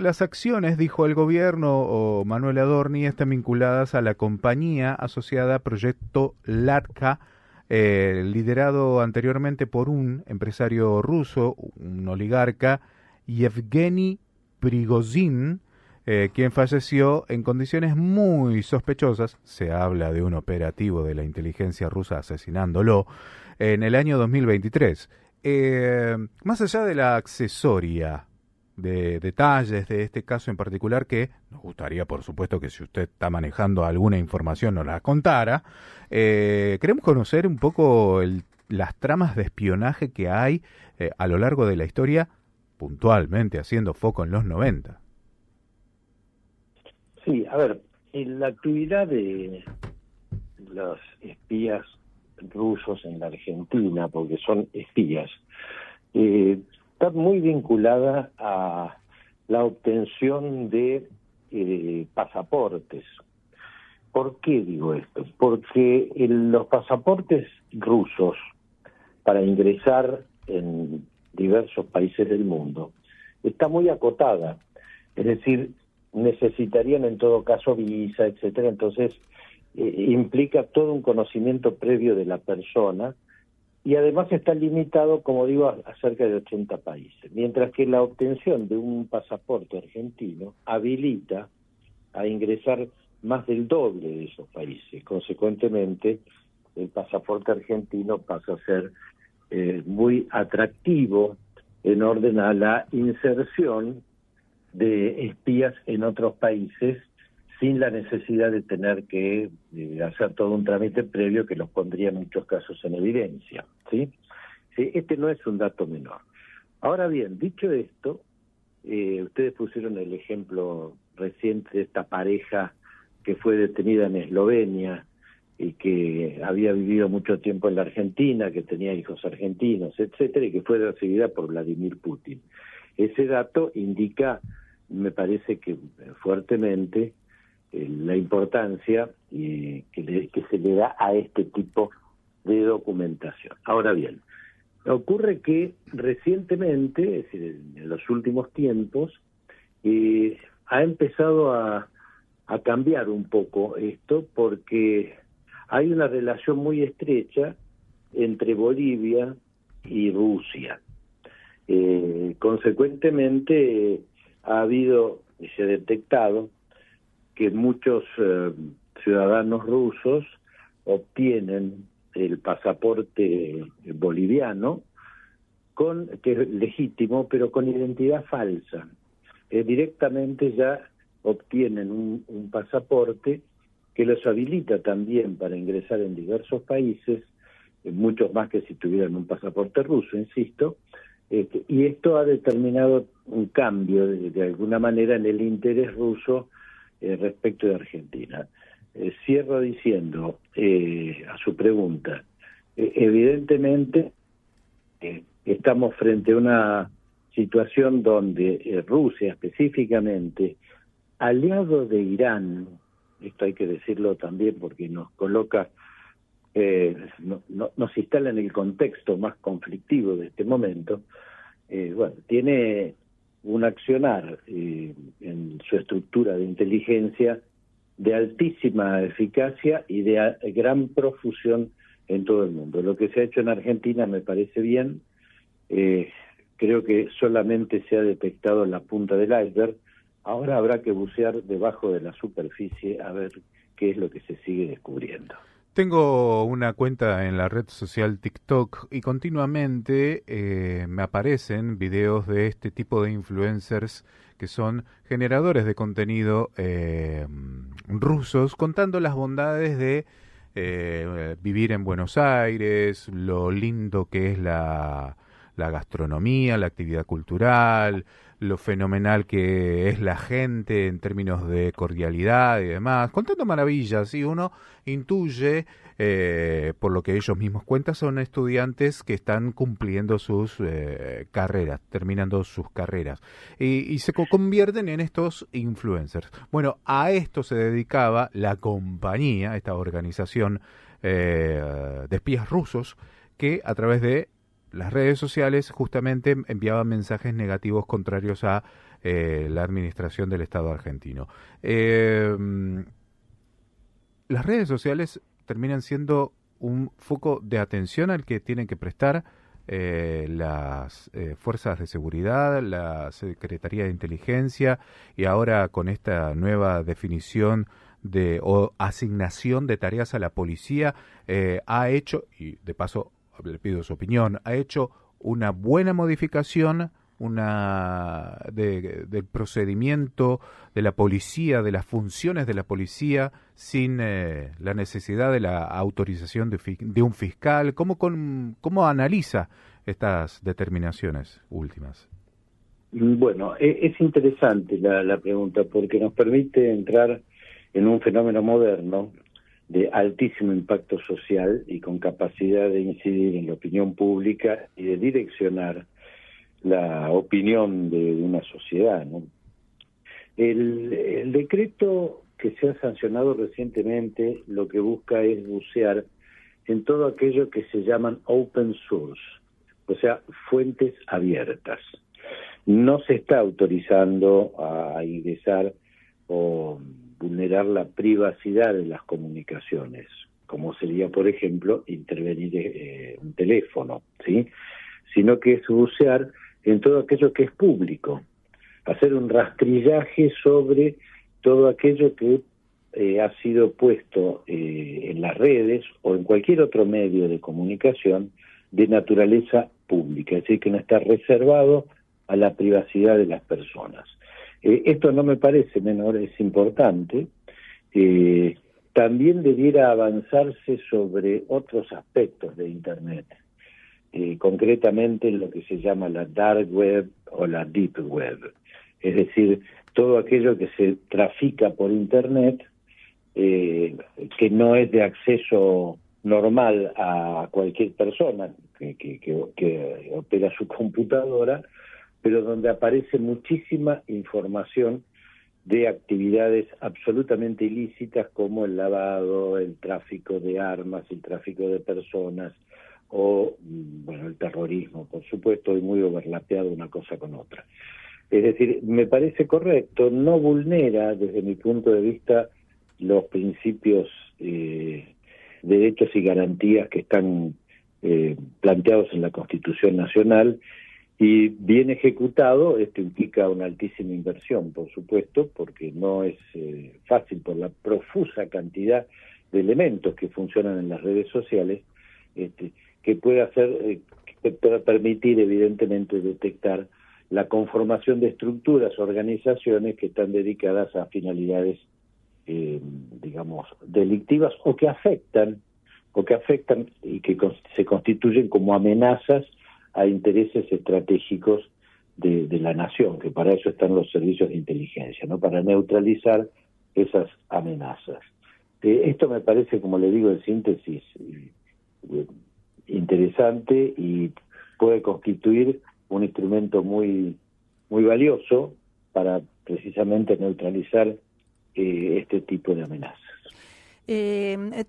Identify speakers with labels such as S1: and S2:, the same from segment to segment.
S1: Las acciones, dijo el gobierno o Manuel Adorni, están vinculadas a la compañía asociada a Proyecto Latka, liderado anteriormente por un empresario ruso, un oligarca, Yevgeny Prigozhin, quien falleció en condiciones muy sospechosas. Se habla de un operativo de la inteligencia rusa asesinándolo en el año 2023. Más allá de la accesoria de detalles de este caso en particular, que nos gustaría, por supuesto, que si usted está manejando alguna información nos la contara, queremos conocer un poco las tramas de espionaje que hay a lo largo de la historia, puntualmente haciendo foco en los 90.
S2: Sí, a ver, en la actividad de los espías rusos en la Argentina, porque son espías, está muy vinculada a la obtención de pasaportes. ¿Por qué digo esto? Porque los pasaportes rusos para ingresar en diversos países del mundo está muy acotada, es decir, necesitarían en todo caso visa, etcétera. Entonces implica todo un conocimiento previo de la persona y además está limitado, como digo, a cerca de 80 países, mientras que la obtención de un pasaporte argentino habilita a ingresar más del doble de esos países. Consecuentemente, el pasaporte argentino pasa a ser muy atractivo en orden a la inserción de espías en otros países sin la necesidad de tener que hacer todo un trámite previo que los pondría en muchos casos en evidencia, ¿sí? Sí, este no es un dato menor. Ahora bien, dicho esto, ustedes pusieron el ejemplo reciente de esta pareja que fue detenida en Eslovenia y que había vivido mucho tiempo en la Argentina, que tenía hijos argentinos, etcétera, y que fue recibida por Vladimir Putin. Ese dato indica, me parece que fuertemente, la importancia que se le da a este tipo de documentación. Ahora bien, ocurre que recientemente, es decir, en los últimos tiempos, ha empezado a cambiar un poco esto, porque hay una relación muy estrecha entre Bolivia y Rusia. Consecuentemente, ha habido y se ha detectado que muchos ciudadanos rusos obtienen el pasaporte boliviano, que es legítimo, pero con identidad falsa. Directamente ya obtienen un pasaporte que los habilita también para ingresar en diversos países, muchos más que si tuvieran un pasaporte ruso, insisto, y esto ha determinado un cambio de alguna manera en el interés ruso respecto de Argentina. Cierro diciendo a su pregunta, evidentemente estamos frente a una situación donde Rusia específicamente, aliado de Irán, esto hay que decirlo también porque nos coloca, nos instala en el contexto más conflictivo de este momento, tiene un accionar en su estructura de inteligencia de altísima eficacia y de gran profusión en todo el mundo. Lo que se ha hecho en Argentina me parece bien, creo que solamente se ha detectado la punta del iceberg. Ahora habrá que bucear debajo de la superficie a ver qué es lo que se sigue descubriendo.
S1: Tengo una cuenta en la red social TikTok y continuamente me aparecen videos de este tipo de influencers que son generadores de contenido rusos contando las bondades de vivir en Buenos Aires, lo lindo que es la gastronomía, la actividad cultural, lo fenomenal que es la gente en términos de cordialidad y demás, contando maravillas, y uno intuye, por lo que ellos mismos cuentan, son estudiantes que están cumpliendo sus carreras, terminando sus carreras, y se convierten en estos influencers. Bueno, a esto se dedicaba la compañía, esta organización de espías rusos, que a través de las redes sociales justamente enviaban mensajes negativos contrarios a la administración del Estado argentino. Las redes sociales terminan siendo un foco de atención al que tienen que prestar las fuerzas de seguridad, la Secretaría de Inteligencia, y ahora con esta nueva definición o asignación de tareas a la policía, ha hecho, y de paso le pido su opinión, ha hecho una buena modificación del procedimiento de la policía, de las funciones de la policía, sin la necesidad de la autorización de un fiscal. ¿Cómo analiza estas determinaciones últimas?
S2: Bueno, es interesante la pregunta porque nos permite entrar en un fenómeno moderno de altísimo impacto social y con capacidad de incidir en la opinión pública y de direccionar la opinión de una sociedad, ¿no? El decreto que se ha sancionado recientemente lo que busca es bucear en todo aquello que se llaman open source, o sea, fuentes abiertas. No se está autorizando a ingresar o vulnerar la privacidad de las comunicaciones, como sería, por ejemplo, intervenir un teléfono, ¿sí? Sino que es bucear en todo aquello que es público, hacer un rastrillaje sobre todo aquello que ha sido puesto en las redes o en cualquier otro medio de comunicación de naturaleza pública, es decir, que no está reservado a la privacidad de las personas. Esto no me parece menor, es importante. También debiera avanzarse sobre otros aspectos de Internet, concretamente lo que se llama la dark web o la deep web, es decir, todo aquello que se trafica por Internet, que no es de acceso normal a cualquier persona que opera su computadora, pero donde aparece muchísima información de actividades absolutamente ilícitas como el lavado, el tráfico de armas, el tráfico de personas o, bueno, el terrorismo, por supuesto, y muy overlapeado una cosa con otra. Es decir, me parece correcto, no vulnera desde mi punto de vista los principios, derechos y garantías que están planteados en la Constitución Nacional, y bien ejecutado. Esto implica una altísima inversión, por supuesto, porque no es fácil por la profusa cantidad de elementos que funcionan en las redes sociales, que puede hacer, que pueda permitir evidentemente detectar la conformación de estructuras, organizaciones que están dedicadas a finalidades, digamos, delictivas o que afectan y que se constituyen como amenazas a intereses estratégicos de la nación, que para eso están los servicios de inteligencia, ¿no? Para neutralizar esas amenazas. Esto me parece, como le digo en síntesis, interesante y puede constituir un instrumento muy valioso para precisamente neutralizar este tipo de amenazas.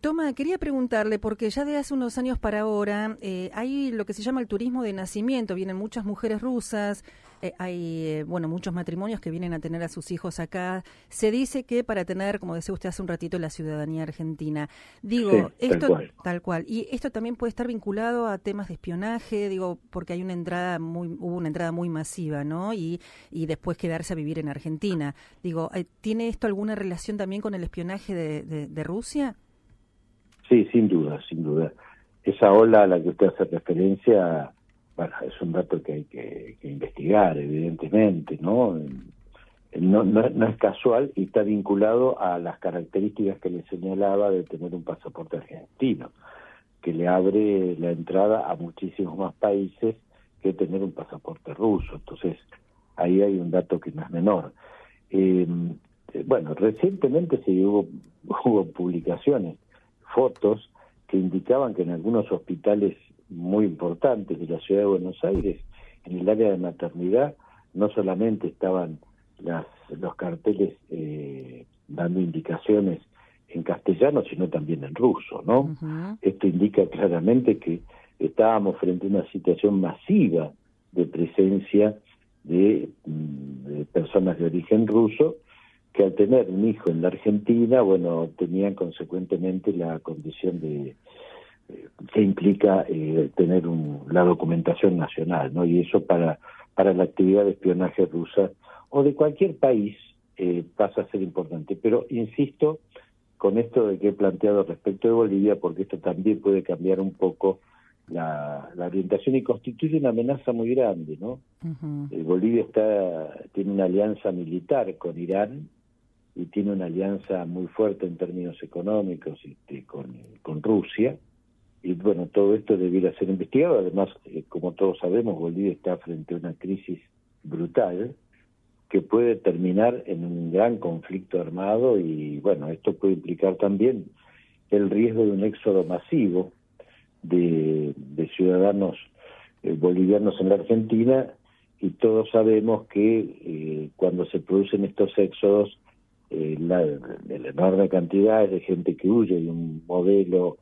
S3: Toma, quería preguntarle, porque ya de hace unos años para ahora hay lo que se llama el turismo de nacimiento, vienen muchas mujeres rusas, hay muchos matrimonios que vienen a tener a sus hijos acá. Se dice que para tener, como decía usted hace un ratito, la ciudadanía argentina. Digo,
S2: sí,
S3: esto tal cual. Y esto también puede estar vinculado a temas de espionaje, digo, porque hay hubo una entrada muy masiva, ¿no? Y después quedarse a vivir en Argentina. Digo, ¿tiene esto alguna relación también con el espionaje de Rusia?
S2: Sí, sin duda. Esa ola a la que usted hace referencia, bueno, es un dato que hay que investigar, evidentemente, ¿no? No es casual y está vinculado a las características que le señalaba de tener un pasaporte argentino, que le abre la entrada a muchísimos más países que tener un pasaporte ruso. Entonces, ahí hay un dato que no es menor. Bueno, recientemente hubo publicaciones, fotos que indicaban que en algunos hospitales muy importantes de la ciudad de Buenos Aires, en el área de maternidad, no solamente estaban los carteles dando indicaciones en castellano, sino también en ruso, ¿no? Uh-huh. Esto indica claramente que estábamos frente a una situación masiva de presencia de personas de origen ruso, que al tener un hijo en la Argentina, bueno, tenían consecuentemente la condición de que implica tener la documentación nacional, ¿no? Y eso para la actividad de espionaje rusa o de cualquier país pasa a ser importante. Pero insisto con esto de que he planteado respecto de Bolivia, porque esto también puede cambiar un poco la orientación y constituye una amenaza muy grande, ¿no?
S3: Uh-huh.
S2: Bolivia tiene una alianza militar con Irán y tiene una alianza muy fuerte en términos económicos con Rusia, y bueno, todo esto debiera ser investigado. Además, como todos sabemos, Bolivia está frente a una crisis brutal que puede terminar en un gran conflicto armado, y bueno, esto puede implicar también el riesgo de un éxodo masivo de ciudadanos bolivianos en la Argentina, y todos sabemos que cuando se producen estos éxodos, la enorme cantidad de gente que huye de un modelo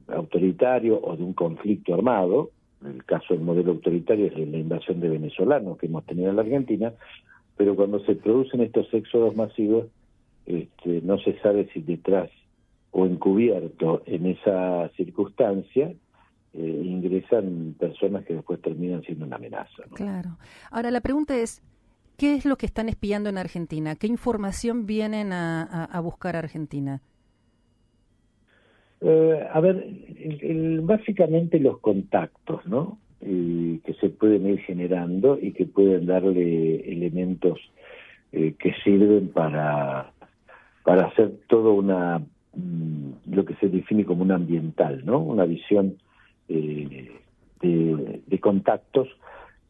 S2: autoritario o de un conflicto armado. El caso del modelo autoritario es la invasión de venezolanos que hemos tenido en la Argentina, pero cuando se producen estos éxodos masivos, no se sabe si detrás o encubierto en esa circunstancia ingresan personas que después terminan siendo una amenaza, ¿no?
S3: Claro. Ahora, la pregunta es, ¿qué es lo que están espiando en Argentina? ¿Qué información vienen a buscar a Argentina?
S2: A ver, básicamente los contactos, ¿no? Que se pueden ir generando y que pueden darle elementos que sirven para hacer todo lo que se define como una ambiental, ¿no? Una visión de contactos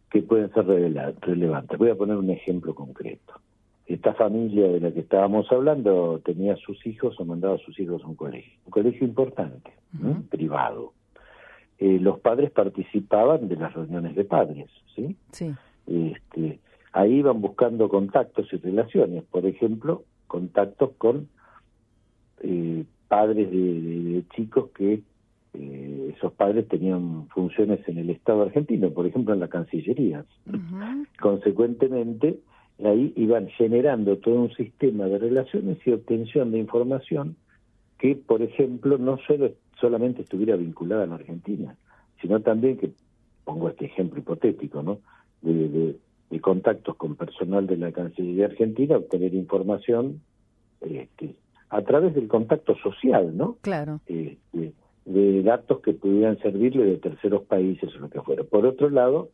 S2: que pueden ser relevantes. Voy a poner un ejemplo concreto. Esta familia de la que estábamos hablando tenía a sus hijos o mandaba a sus hijos a un colegio importante,
S3: Uh-huh.
S2: privado. Los padres participaban de las reuniones de padres, ¿sí?
S3: Sí.
S2: Ahí iban buscando contactos y relaciones, por ejemplo, contactos con padres de chicos que esos padres tenían funciones en el Estado argentino, por ejemplo en la Cancillería.
S3: Uh-huh.
S2: Consecuentemente, ahí iban generando todo un sistema de relaciones y obtención de información que, por ejemplo, no solamente estuviera vinculada a la Argentina, sino también que, pongo este ejemplo hipotético, ¿no? De contactos con personal de la Cancillería Argentina, obtener información a través del contacto social, ¿no?
S3: Claro.
S2: De datos que pudieran servirle de terceros países o lo que fuera. Por otro lado,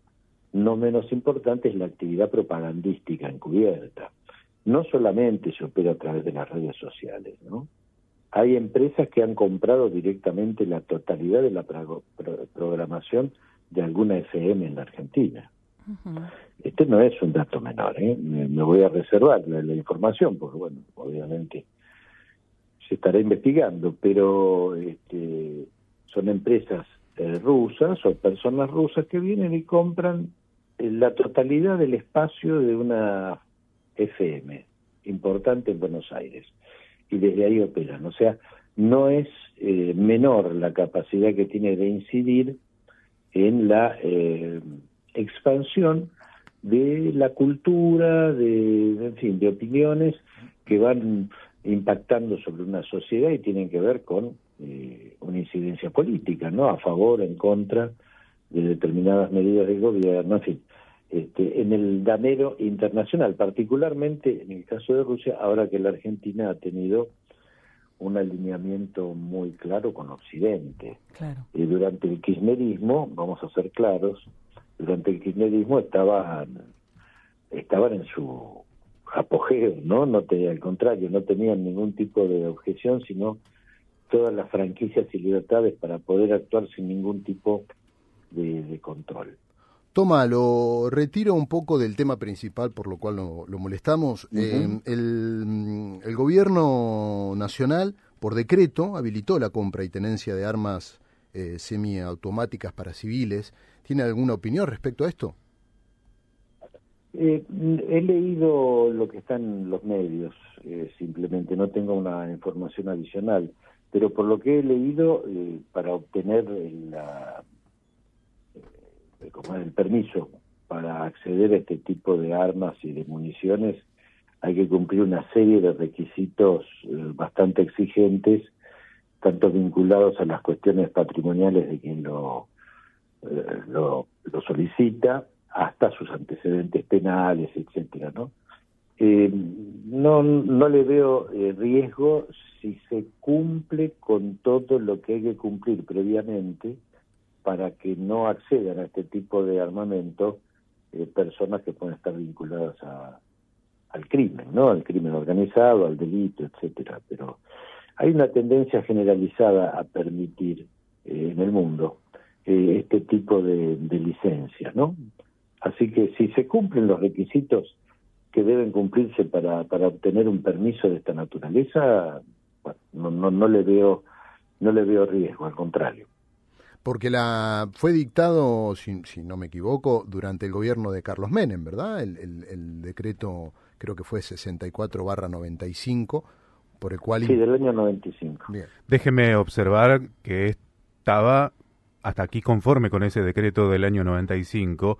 S2: no menos importante es la actividad propagandística encubierta. No solamente se opera a través de las redes sociales, ¿no? Hay empresas que han comprado directamente la totalidad de la programación de alguna FM en la Argentina.
S3: Uh-huh.
S2: Este no es un dato menor, ¿eh? Me voy a reservar la información, porque bueno, obviamente se estará investigando, pero son empresas rusas o personas rusas que vienen y compran la totalidad del espacio de una FM importante en Buenos Aires, y desde ahí operan. O sea, no es menor la capacidad que tiene de incidir en la expansión de la cultura, en fin, de opiniones que van impactando sobre una sociedad y tienen que ver con una incidencia política, ¿no? A favor, en contra de determinadas medidas del gobierno, en fin, en el damero internacional, particularmente en el caso de Rusia, ahora que la Argentina ha tenido un alineamiento muy claro con Occidente.
S3: Claro.
S2: Durante el kirchnerismo, vamos a ser claros, durante el kirchnerismo estaban en su apogeo, ¿no? Al contrario, no tenían ningún tipo de objeción, sino todas las franquicias y libertades para poder actuar sin ningún tipo de control.
S4: Toma, lo retiro un poco del tema principal por lo cual lo molestamos.
S2: Uh-huh.
S4: El gobierno nacional, por decreto, habilitó la compra y tenencia de armas semiautomáticas para civiles. ¿Tiene alguna opinión respecto a esto?
S2: He leído lo que está en los medios, simplemente no tengo una información adicional, pero por lo que he leído, para obtener el permiso para acceder a este tipo de armas y de municiones hay que cumplir una serie de requisitos bastante exigentes, tanto vinculados a las cuestiones patrimoniales de quien lo solicita, hasta sus antecedentes penales, etcétera, ¿no? No le veo riesgo si se cumple con todo lo que hay que cumplir previamente para que no accedan a este tipo de armamento personas que pueden estar vinculadas al crimen, ¿no? Al crimen organizado, al delito, etcétera. Pero hay una tendencia generalizada a permitir en el mundo este tipo de licencias, ¿no? Así que si se cumplen los requisitos que deben cumplirse para obtener un permiso de esta naturaleza, bueno, no le veo riesgo, al contrario.
S4: Porque fue dictado, si no me equivoco, durante el gobierno de Carlos Menem, ¿verdad? El decreto, creo que fue 64/95, por el cual...
S2: Sí, del año 95.
S4: Bien.
S1: Déjeme observar que estaba hasta aquí conforme con ese decreto del año 95,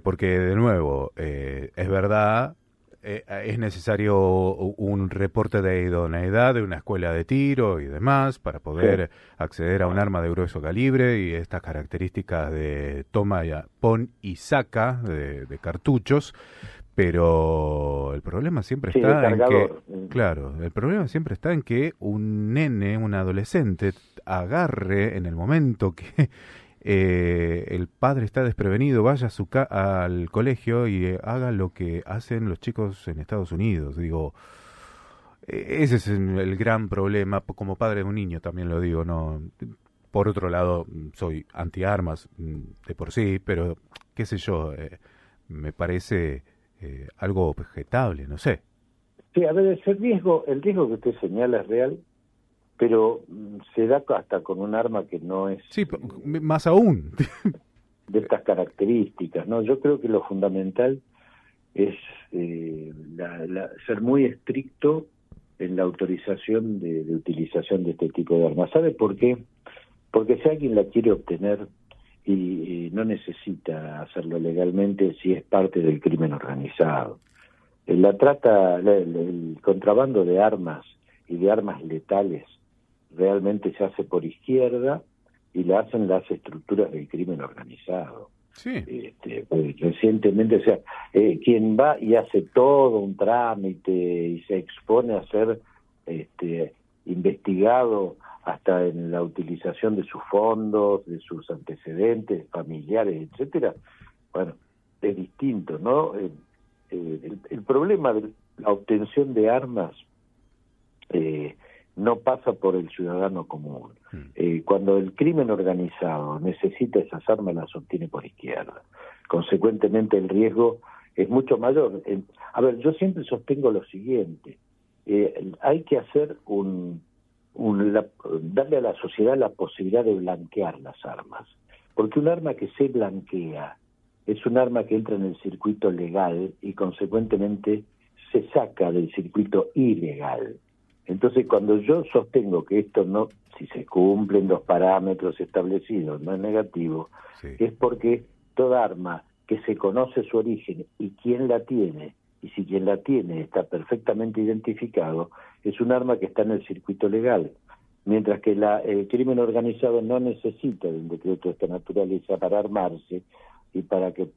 S1: porque de nuevo, es verdad, es necesario un reporte de idoneidad de una escuela de tiro y demás para poder acceder a un arma de grueso calibre y estas características de toma, pon y saca de cartuchos, pero el problema siempre está en que, claro, el problema siempre está en que un nene, un adolescente, agarre en el momento que el padre está desprevenido, vaya al colegio y haga lo que hacen los chicos en Estados Unidos. Digo, ese es el gran problema. Como padre de un niño también lo digo, no. Por otro lado, soy antiarmas de por sí, pero qué sé yo, me parece algo objetable, no sé.
S2: Sí, a ver, el riesgo que usted señala es real, pero se da hasta con un arma que no es...
S1: Sí, más aún.
S2: De estas características, ¿no? Yo creo que lo fundamental es ser muy estricto en la autorización de utilización de este tipo de armas. ¿Sabe por qué? Porque si alguien la quiere obtener y no necesita hacerlo legalmente si es parte del crimen organizado. La trata, el contrabando de armas y de armas letales realmente se hace por izquierda y la hacen las estructuras del crimen organizado.
S1: Sí.
S2: Recientemente, o sea, quien va y hace todo un trámite y se expone a ser investigado hasta en la utilización de sus fondos, de sus antecedentes familiares, etcétera, bueno, es distinto, ¿no? El problema de la obtención de armas no pasa por el ciudadano común. Cuando el crimen organizado necesita esas armas, las obtiene por izquierda. Consecuentemente, el riesgo es mucho mayor. A ver, yo siempre sostengo lo siguiente. Hay que hacer darle a la sociedad la posibilidad de blanquear las armas. Porque un arma que se blanquea es un arma que entra en el circuito legal y, consecuentemente, se saca del circuito ilegal. Entonces, cuando yo sostengo que esto no, si se cumplen los parámetros establecidos, no es negativo,
S1: Sí.
S2: es porque toda arma que se conoce su origen y quién la tiene, y si quien la tiene está perfectamente identificado, es un arma que está en el circuito legal. Mientras que el crimen organizado no necesita de un decreto de esta naturaleza para armarse y para que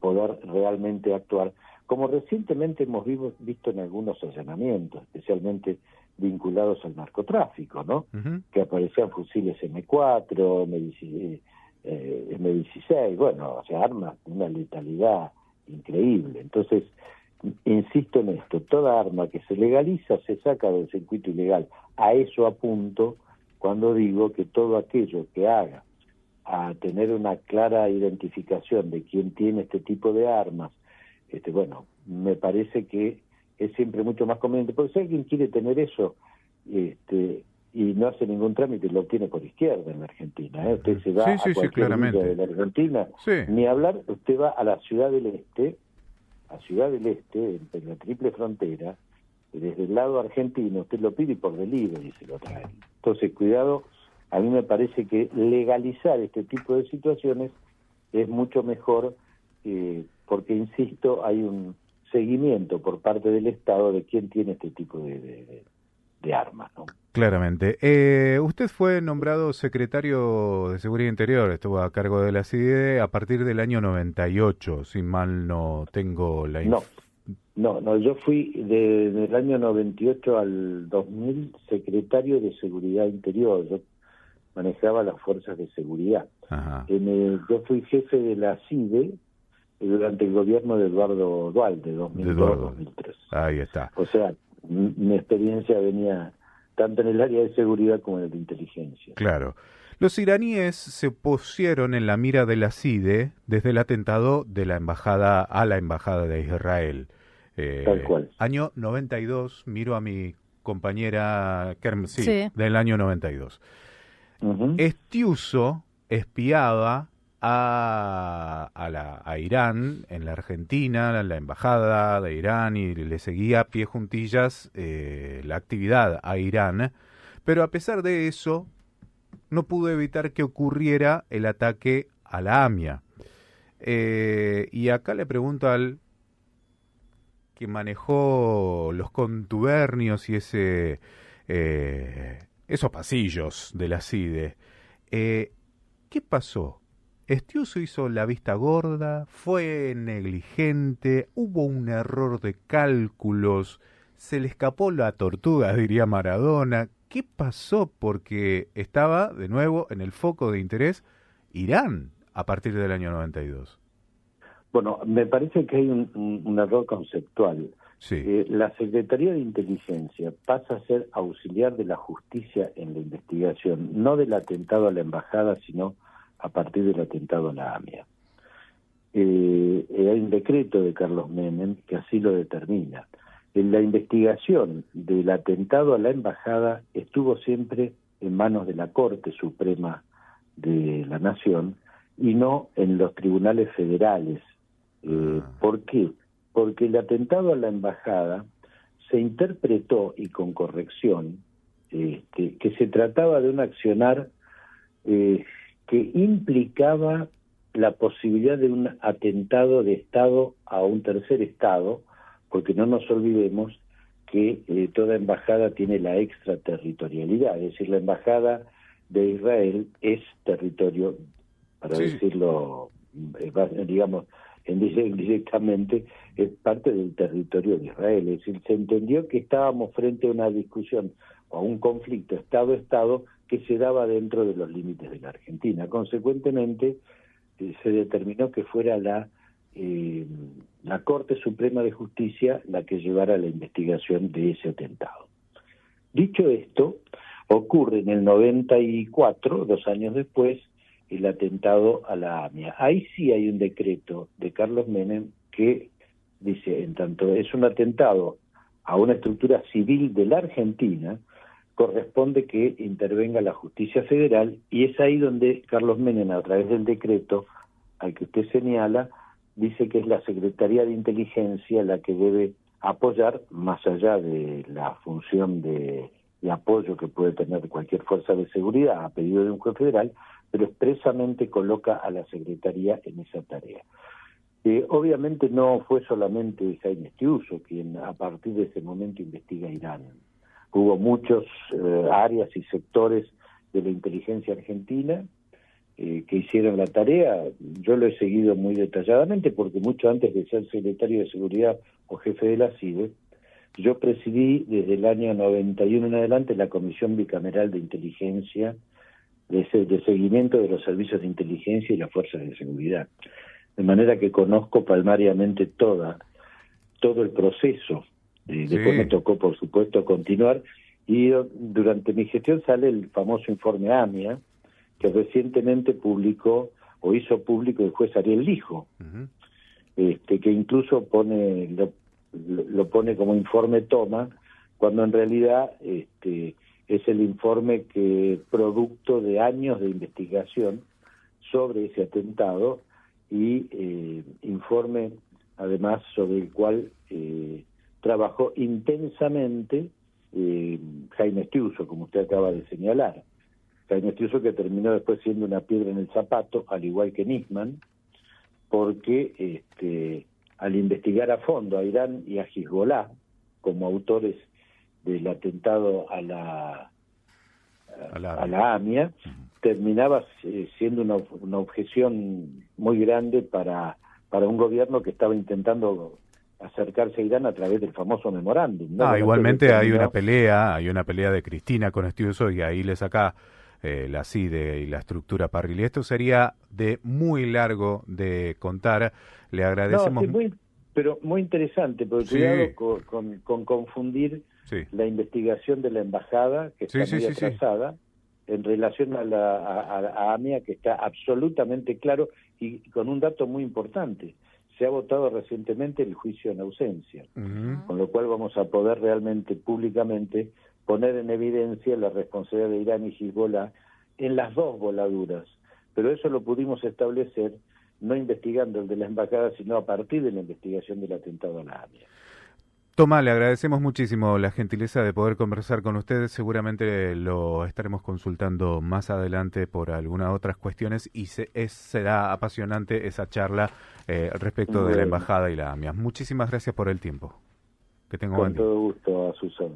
S2: poder realmente actuar, como recientemente hemos visto en algunos allanamientos, especialmente vinculados al narcotráfico, ¿no?
S1: Uh-huh.
S2: Que aparecían fusiles M4, M16, bueno, o sea, armas de una letalidad increíble. Entonces, insisto en esto, toda arma que se legaliza se saca del circuito ilegal. A eso apunto cuando digo que todo aquello que haga a tener una clara identificación de quién tiene este tipo de armas, bueno, me parece que es siempre mucho más conveniente, porque si alguien quiere tener eso y no hace ningún trámite, lo obtiene por izquierda en la Argentina. Usted se va a cualquier villa de la Argentina, ni hablar, usted va a la Ciudad del Este, en la triple frontera, desde el lado argentino, usted lo pide y por delivery se lo traen. Entonces, cuidado, a mí me parece que legalizar este tipo de situaciones es mucho mejor porque, insisto, hay un seguimiento por parte del Estado de quién tiene este tipo de armas, ¿no?
S1: Claramente. Usted fue nombrado secretario de Seguridad Interior, estuvo a cargo de la CIDE a partir del año 98, si mal no tengo la
S2: No, yo fui del año 98 al 2000 secretario de Seguridad Interior, yo manejaba las fuerzas de seguridad.
S1: Ajá.
S2: Yo fui jefe de la CIDE durante el gobierno de Eduardo Duhalde, 2002-2003.
S1: Ahí está.
S2: O sea, mi experiencia venía tanto en el área de seguridad como en el de inteligencia.
S1: Claro. Los iraníes se pusieron en la mira de la CIDE desde el atentado de la embajada a la embajada de Israel.
S2: Tal cual.
S1: Año 92, miro a mi compañera Kerm,
S3: Sí.
S1: del año 92.
S2: Uh-huh.
S1: Estiuso espiaba a Irán en la Argentina, la embajada de Irán, y le seguía a pie juntillas la actividad a Irán, pero a pesar de eso no pudo evitar que ocurriera el ataque a la AMIA. Y acá le pregunto al que manejó los contubernios y esos pasillos de la CIDE, ¿qué pasó? ¿Estiuso hizo la vista gorda? ¿Fue negligente? ¿Hubo un error de cálculos? ¿Se le escapó la tortuga, diría Maradona? ¿Qué pasó? Porque estaba, de nuevo, en el foco de interés Irán a partir del año 92.
S2: Bueno, me parece que hay un error conceptual.
S1: Sí.
S2: La Secretaría de Inteligencia pasa a ser auxiliar de la justicia en la investigación, no del atentado a la embajada, sino a partir del atentado a la AMIA. Hay un decreto de Carlos Menem que así lo determina. En la investigación del atentado a la embajada estuvo siempre en manos de la Corte Suprema de la Nación y no en los tribunales federales. ¿Por qué? Porque el atentado a la embajada se interpretó, y con corrección, que se trataba de un accionar que implicaba la posibilidad de un atentado de Estado a un tercer Estado, porque no nos olvidemos que toda embajada tiene la extraterritorialidad, es decir, la embajada de Israel es territorio, para decirlo, digamos, directamente, es parte del territorio de Israel. Es decir, se entendió que estábamos frente a una discusión o a un conflicto Estado-Estado que se daba dentro de los límites de la Argentina. Consecuentemente, se determinó que fuera la Corte Suprema de Justicia la que llevara la investigación de ese atentado. Dicho esto, ocurre en el 94, 2 años después, el atentado a la AMIA. Ahí sí hay un decreto de Carlos Menem que dice, en tanto es un atentado a una estructura civil de la Argentina, corresponde que intervenga la justicia federal, y es ahí donde Carlos Menem, a través del decreto al que usted señala, dice que es la Secretaría de Inteligencia la que debe apoyar, más allá de la función de apoyo que puede tener cualquier fuerza de seguridad a pedido de un juez federal, pero expresamente coloca a la Secretaría en esa tarea. Obviamente no fue solamente Jaime Estiuso quien a partir de ese momento investiga Irán. Hubo muchos áreas y sectores de la inteligencia argentina que hicieron la tarea. Yo lo he seguido muy detalladamente porque mucho antes de ser secretario de Seguridad o jefe de la CIDE, yo presidí desde el año 91 en adelante la Comisión Bicameral de Inteligencia, de seguimiento de los servicios de inteligencia y las fuerzas de seguridad. De manera que conozco palmariamente todo el proceso. Después me tocó, por supuesto, continuar, y durante mi gestión sale el famoso informe AMIA, que recientemente publicó o hizo público el juez Ariel Lijo, que incluso lo pone como informe toma, cuando en realidad es el informe que producto de años de investigación sobre ese atentado, y informe además sobre el cual trabajó intensamente Jaime Estiuso, como usted acaba de señalar. Jaime Estiuso, que terminó después siendo una piedra en el zapato, al igual que Nisman, porque al investigar a fondo a Irán y a Hezbollah como autores del atentado a la AMIA, terminaba siendo una objeción muy grande para un gobierno que estaba intentando acercarse a Irán a través del famoso memorándum, ¿no?
S1: Igualmente hay una pelea de Cristina con Estiuso, y ahí le saca la CIDE y la estructura Parrilli. Esto sería de muy largo de contar. Le agradecemos.
S2: No, sí, pero muy interesante, porque cuidado con confundir la investigación de la embajada, que está muy atrasada, en relación a AMIA, que está absolutamente claro, y con un dato muy importante. Se ha votado recientemente el juicio en ausencia, con lo cual vamos a poder realmente, públicamente, poner en evidencia la responsabilidad de Irán y Hezbollah en las dos voladuras. Pero eso lo pudimos establecer no investigando el de la embajada, sino a partir de la investigación del atentado a la AMIA.
S1: Tomás, le agradecemos muchísimo la gentileza de poder conversar con ustedes. Seguramente lo estaremos consultando más adelante por algunas otras cuestiones, y será apasionante esa charla respecto de la embajada y la AMIA. Muchísimas gracias por el tiempo. Que tenga buen día.
S2: Con todo gusto, a Susana.